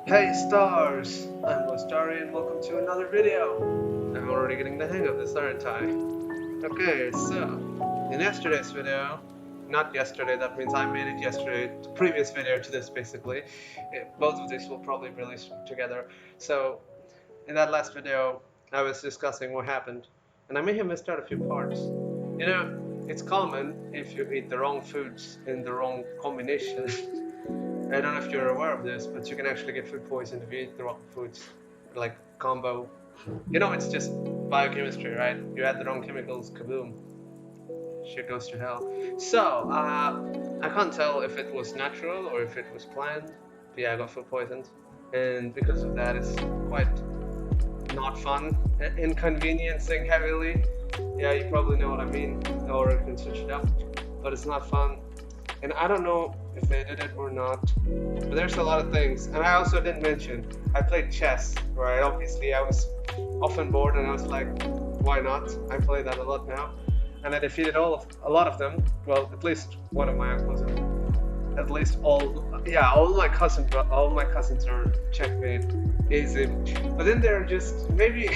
Hey stars! I'm Starry and welcome to another video! I'm already getting the hang of this, aren't I? Okay, so, in yesterday's video, not yesterday, that means I made it yesterday, the previous video to this basically, both of these will probably be released together. So, in that last video, I was discussing what happened, and I may have missed out a few parts. You know, it's common if you eat the wrong foods in the wrong combination. I don't know if you're aware of this, but you can actually get food poison if you eat the wrong foods, like combo. You know, it's just biochemistry, right? You add the wrong chemicals, kaboom, shit goes to hell. So, I can't tell if it was natural or if it was planned. But yeah, I got food poisoned, and because of that, it's quite not fun, inconveniencing heavily. Yeah, you probably know what I mean, or you can switch it up, but it's not fun. And I don't know if they did it or not, but there's a lot of things. And I also didn't mention, I played chess, right? Obviously, I was often bored and I was like, why not? I play that a lot now. And I defeated a lot of them. Well, at least one of my uncles, and at least all my cousins are checkmate, easy. But then they're just, maybe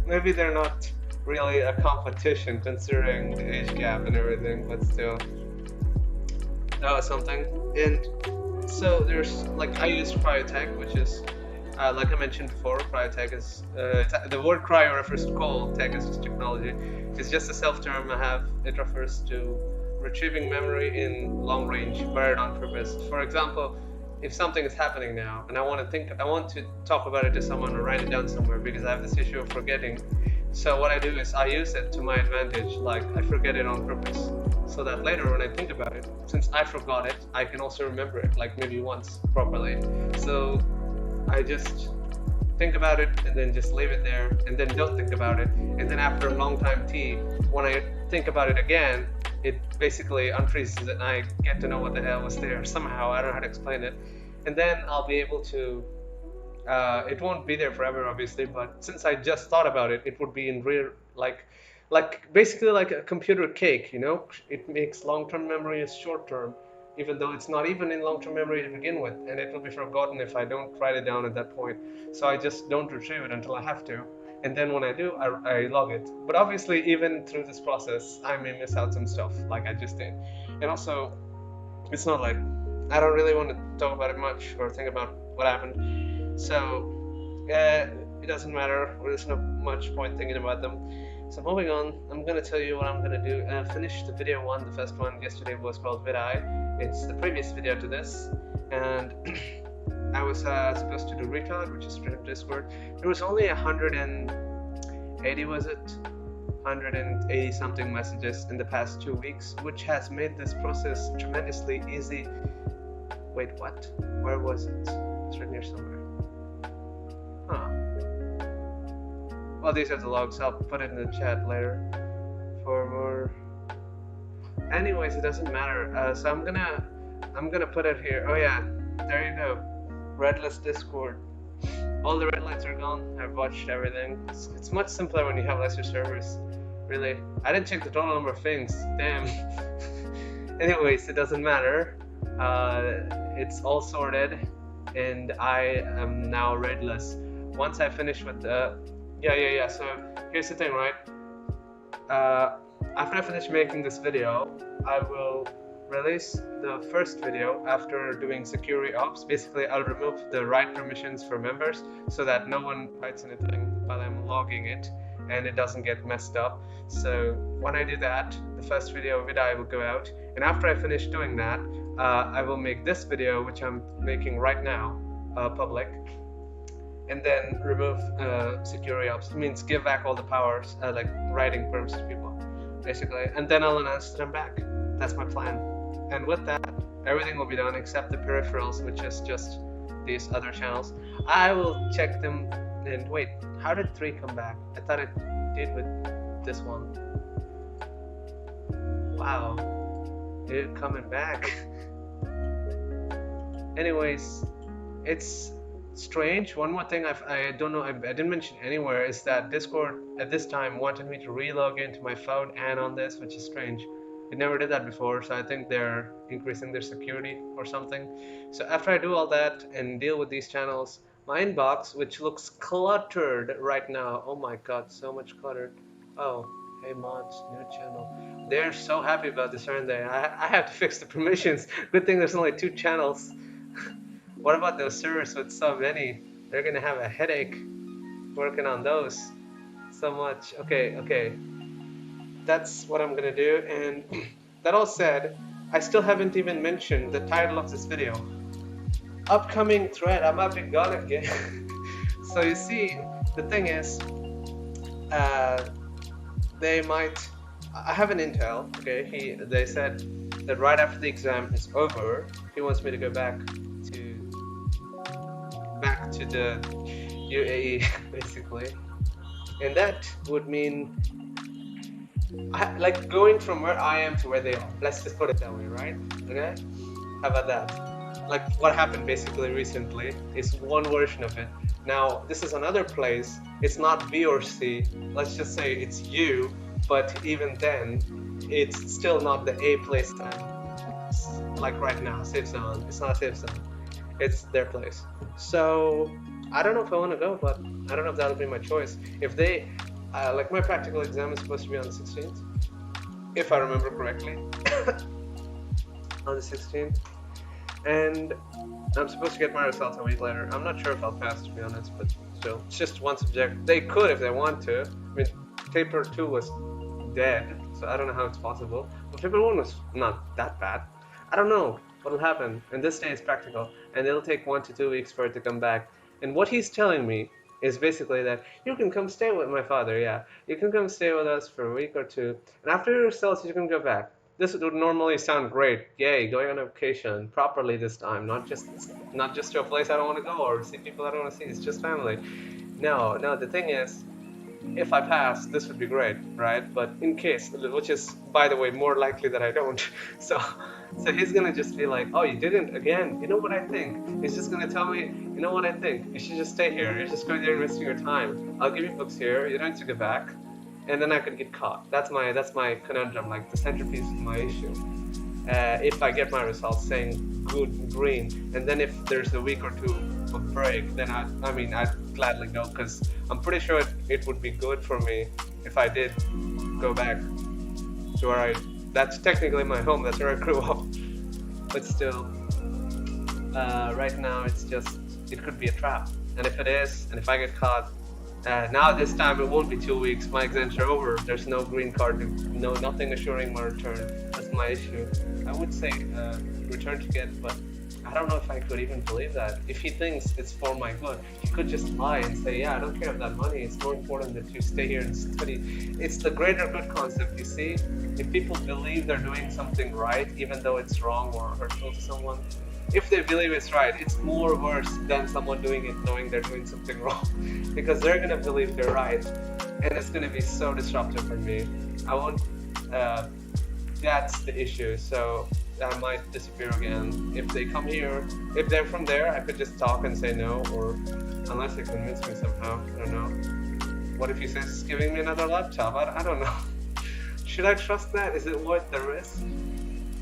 they're not really a competition considering the age gap and everything, but still. Something. And so there's I use cryotech, which is like I mentioned before, cryotech is the word cryo refers to cold, tech is just technology. It's just a self term I have. It refers to retrieving memory in long range, buried on purpose. For example, if something is happening now and I want to talk about it to someone or write it down somewhere because I have this issue of forgetting. So what I do is I use it to my advantage, like I forget it on purpose, so that later when I think about it, since I forgot it, I can also remember it, like maybe once properly. So I just think about it and then just leave it there and then don't think about it. And then after a long time when I think about it again, it basically unfreezes it and I get to know what the hell was there somehow. I don't know how to explain it. And then I'll be able to it won't be there forever, obviously, but since I just thought about it, it would be in real, basically like a computer cake, you know? It makes long-term memory as short-term, even though it's not even in long-term memory to begin with, and it will be forgotten if I don't write it down at that point. So I just don't retrieve it until I have to, and then when I do, I log it. But obviously, even through this process, I may miss out some stuff, like I just did. And also, it's not like I don't really want to talk about it much or think about what happened. So it doesn't matter. There's not much point thinking about them. So moving on, I'm gonna tell you what I'm gonna do. Finish the video one. The first one yesterday was called vidI. It's the previous video to this, and I was supposed to do ReToD, which is straight up Discord. There was only 180, was it? 180 something messages in the past 2 weeks, which has made this process tremendously easy. Wait, what? Where was it? It's right here somewhere. Huh. Well, these are the logs. I'll put it in the chat later for more. Anyways, it doesn't matter. So I'm gonna put it here. Oh yeah, there you go. Redless Discord. All the red lights are gone. I've watched everything. It's much simpler when you have lesser servers. Really, I didn't check the total number of things. Damn. Anyways, it doesn't matter. It's all sorted, and I am now redless. Once I finish with the so here's the thing, right? After I finish making this video, I will release the first video after doing security ops. Basically, I'll remove the write permissions for members so that no one writes anything while I'm logging it and it doesn't get messed up. So when I do that, the first video vidI will go out, and after I finish doing that, I will make this video, which I'm making right now, public, and then remove security ops. It means give back all the powers, like writing perms to people, basically. And then I'll announce that I'm back. That's my plan. And with that, everything will be done except the peripherals, which is just these other channels. I will check them. And wait, how did 3 come back? I thought it did with this one. Wow, it coming back. Anyways, it's strange. One more thing I don't know, I didn't mention anywhere, is that Discord at this time wanted me to relog into my phone and on this, which is strange. It never did that before, so I think they're increasing their security or something. So after I do all that and deal with these channels, my inbox, which looks cluttered right now, oh my god, so much cluttered. Oh, hey mods, new channel. They're so happy about this, aren't they? I have to fix the permissions. Good thing there's only 2 channels. What about those servers with so many? They're gonna have a headache working on those so much. Okay, that's what I'm gonna do. And that all said, I still haven't even mentioned the title of this video. Upcoming thread, I might be gone again. So you see, the thing is, they might. I have an intel. Okay, they said that right after the exam is over, he wants me to go back to the UAE, basically, and that would mean like going from where I am to where they are. Let's just put it that way, right? Okay, how about that? Like what happened basically recently is one version of it. Now this is another place. It's not B or C. Let's just say it's U, but even then, it's still not the A place. Like right now, safe zone. It's not a safe zone. It's their place. So I don't know if I want to go, but I don't know if that'll be my choice. If they, like my practical exam is supposed to be on the 16th, if I remember correctly, on the 16th, and I'm supposed to get my results a week later. I'm not sure if I'll pass, to be honest, but still, it's just one subject. They could if they want to. I mean, paper 2 was dead, so I don't know how it's possible. But paper 1 was not that bad. I don't know what'll happen. And this day is practical, and it'll take 1 to 2 weeks for it to come back. And what he's telling me is basically that you can come stay with my father. Yeah, you can come stay with us for a week or 2, and after your results, you can go back. This would normally sound great. Yay, going on a vacation properly this time, not just to a place I don't want to go or see people I don't want to see. It's just family. No, the thing is, if I pass, this would be great, right? But in case, which is, by the way, more likely that I don't, so he's gonna just be like, oh, you didn't again? You know what I think? He's just gonna tell me, you know what I think? You should just stay here. You're just going there and wasting your time. I'll give you books here. You don't need to go back, and then I could get caught. That's my conundrum, like the centerpiece of my issue. If I get my results saying good green, and then if there's a week or 2 of break, then I'd gladly go, because I'm pretty sure it would be good for me if I did go back to where that's technically my home, that's where I grew up, but still, right now it could be a trap, and if it is, and if I get caught, now this time it won't be 2 weeks, my exams are over, there's no green card, nothing assuring my return. That's my issue. I would say return to get, but I don't know if I could even believe that. If he thinks it's for my good, he could just lie and say, yeah, I don't care about that money, it's more important that you stay here and study. It's the greater good concept, you see? If people believe they're doing something right, even though it's wrong or hurtful to someone, if they believe it's right, it's more worse than someone doing it knowing they're doing something wrong. Because they're gonna believe they're right, and it's gonna be so disruptive for me. I won't, that's the issue, so I might disappear again. If they come here, if they're from there, I could just talk and say no, or unless they convince me somehow, I don't know. What if he says he's giving me another laptop? I don't know. Should I trust that? Is it worth the risk?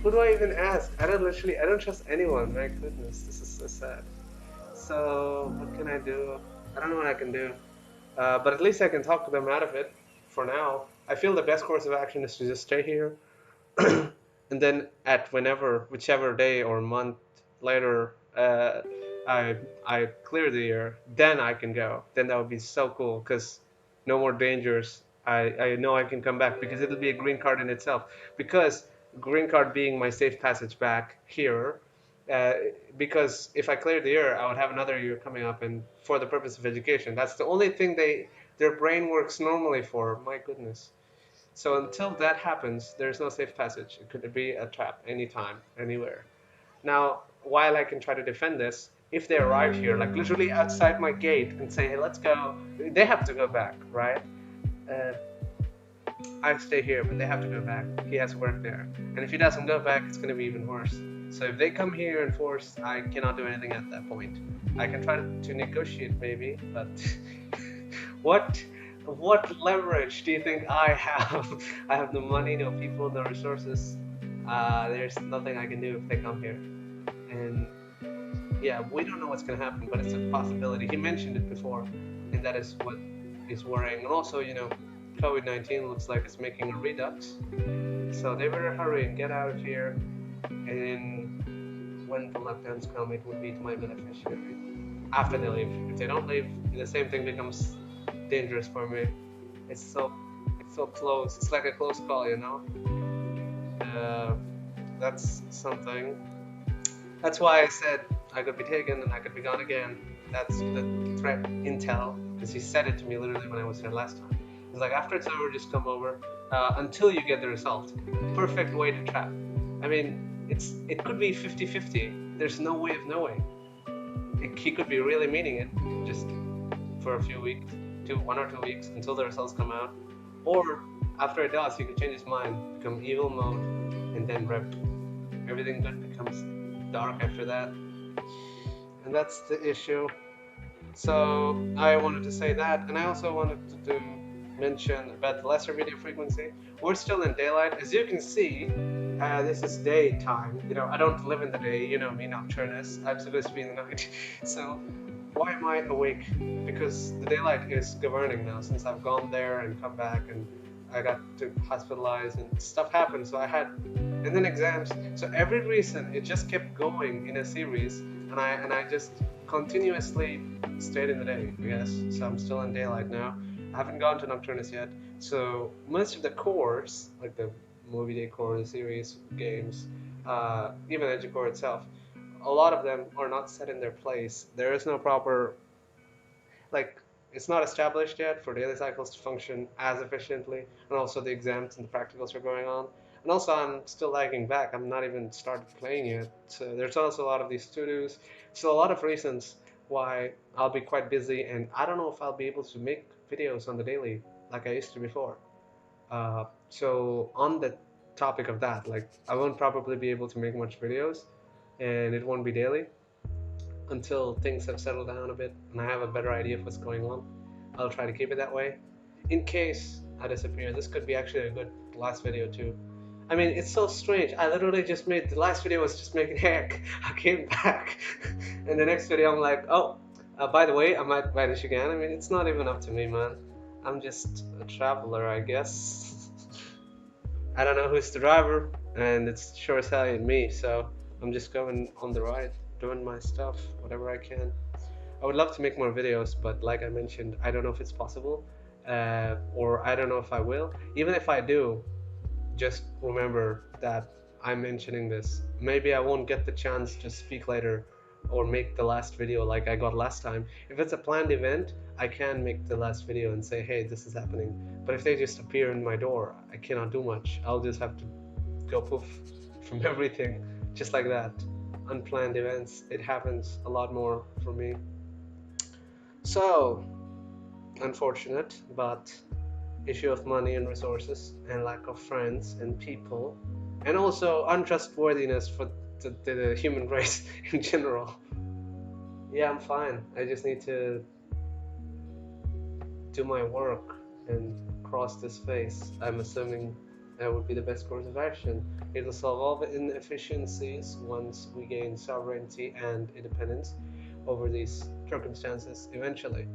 Who do I even ask? I don't trust anyone. My goodness, this is so sad. So, what can I do? I don't know what I can do. But at least I can talk them out of it for now. I feel the best course of action is to just stay here. And then at whichever day or month later, I clear the year, then I can go. Then that would be so cool, because no more dangers. I know I can come back, because it'll be a green card in itself. Because green card being my safe passage back here, because if I clear the year, I would have another year coming up, and for the purpose of education. That's the only thing their brain works normally for. My goodness. So until that happens, there's no safe passage. It could be a trap anytime, anywhere. Now, while I can try to defend this, if they arrive here, like literally outside my gate, and say, hey, let's go, they have to go back, right? I stay here, but they have to go back. He has work there. And if he doesn't go back, it's going to be even worse. So if they come here and force, I cannot do anything at that point. I can try to negotiate maybe, but what What leverage do you think I have? I have no money, no people, no resources. There's nothing I can do if they come here. And yeah, we don't know what's gonna happen, but it's a possibility. He mentioned it before, and that is what is worrying. And also, COVID-19 looks like it's making a redux, so they better hurry and get out of here. And when the lockdowns come, it would be to my beneficiary. After they leave, if they don't leave, the same thing becomes dangerous for me. It's so close. It's like a close call, Uh, that's something. That's why I said I could be taken and I could be gone again. That's the threat intel, because he said it to me literally when I was here last time. He's like, after it's over, just come over until you get the result. Perfect way to trap. I mean, it could be 50-50. There's no way of knowing. He could be really meaning it, just for a few weeks, 1 or 2 weeks, until the results come out. Or after it does, he could change his mind, become evil mode, and then rip. Everything good becomes dark after that. And that's the issue. So I wanted to say that, and I also wanted to mention about the lesser video frequency. We're still in daylight. As you can see, this is daytime. I don't live in the day, me nocturnus. I'm supposed to be in the night. So why am I awake? Because the daylight is governing now, since I've gone there and come back, and I got to hospitalized and stuff happened. So and then exams. So every reason, it just kept going in a series, and I just continuously stayed in the day, I guess. So I'm still in daylight now. I haven't gone to Nocturnus yet. So most of the cores, like the movie day core, the series, games, even EduCore itself, a lot of them are not set in their place. There is no proper, it's not established yet for daily cycles to function as efficiently, and also the exams and the practicals are going on. And also, I'm still lagging back. I'm not even started playing yet. So there's also a lot of these to-dos. So a lot of reasons why I'll be quite busy, and I don't know if I'll be able to make videos on the daily like I used to before. So on the topic of that, I won't probably be able to make much videos, and it won't be daily until things have settled down a bit and I have a better idea of what's going on. I'll try to keep it that way. In case I disappear, this could be actually a good last video too. I mean, it's so strange. I literally just made, the last video was just making heck. I came back. And the next video I'm like, oh, by the way, I might vanish again. I mean, it's not even up to me, man. I'm just a traveler, I guess. I don't know who's the driver, and it's sure as hell ain't me, so I'm just going on the ride, doing my stuff, whatever I can. I would love to make more videos, but like I mentioned, I don't know if it's possible, or I don't know if I will. Even if I do, just remember that I'm mentioning this. Maybe I won't get the chance to speak later or make the last video like I got last time. If it's a planned event, I can make the last video and say, hey, this is happening. But if they just appear in my door, I cannot do much. I'll just have to go poof from everything, just like that. Unplanned events, it happens a lot more for me. So, unfortunate, but issue of money and resources, and lack of friends and people, and also untrustworthiness for the human race in general. Yeah, I'm fine. I just need to do my work and cross this phase. I'm assuming that would be the best course of action. It'll solve all the inefficiencies once we gain sovereignty and independence over these circumstances eventually.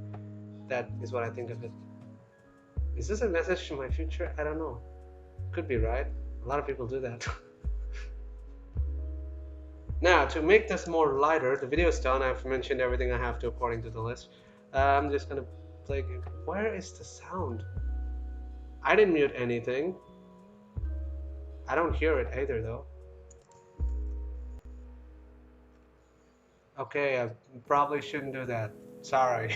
That is what I think of it. Is this a message to my future? I don't know. Could be, right? A lot of people do that. Now, to make this more lighter, the video is done. I've mentioned everything I have to according to the list. I'm just gonna play. Where is the sound? I didn't mute anything. I don't hear it either, though. Okay, I probably shouldn't do that. Sorry.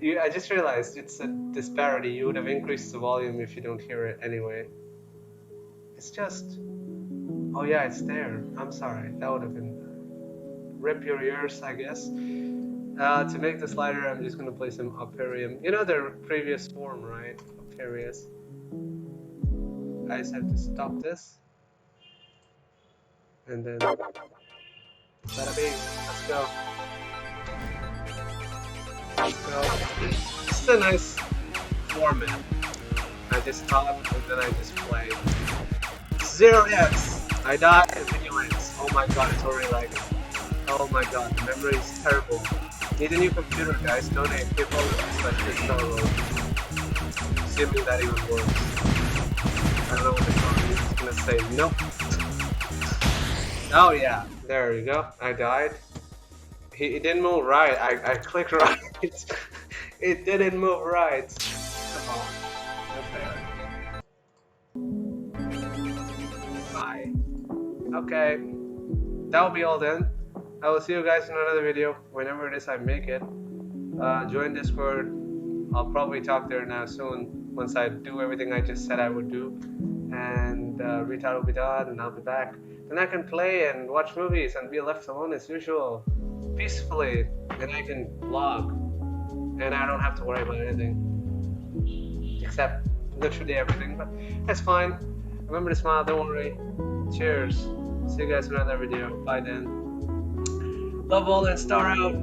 I just realized it's a disparity. You would have increased the volume if you don't hear it anyway. It's just... Oh yeah, it's there. I'm sorry. That would have been... Rip your ears, I guess. To make this lighter, I'm just going to play some Operium. You know the previous form, right? Operius. I just have to stop this. And then... Bada bing. Let's go. So, this is a nice format. I just talk and then I just play. 0 hits! I die and video ends. Oh my god, it's already lagging. Oh my god, the memory is terrible. Need a new computer, guys. Donate people especially download. Assuming that even works. I don't know what the company is gonna say. Nope. Oh yeah, there we go. I died. It didn't move right. I clicked right. It didn't move right. Come on. Okay. Bye. Okay. That will be all then. I will see you guys in another video whenever it is I make it. Join Discord. I'll probably talk there now soon once I do everything I just said I would do. And ReToD will be done and I'll be back. Then I can play and watch movies and be left alone as usual. Peacefully. And I can vlog. And I don't have to worry about anything. Except literally everything. But that's fine. Remember to smile, don't worry. Cheers. See you guys in another video. Bye then. Luv.All and star out.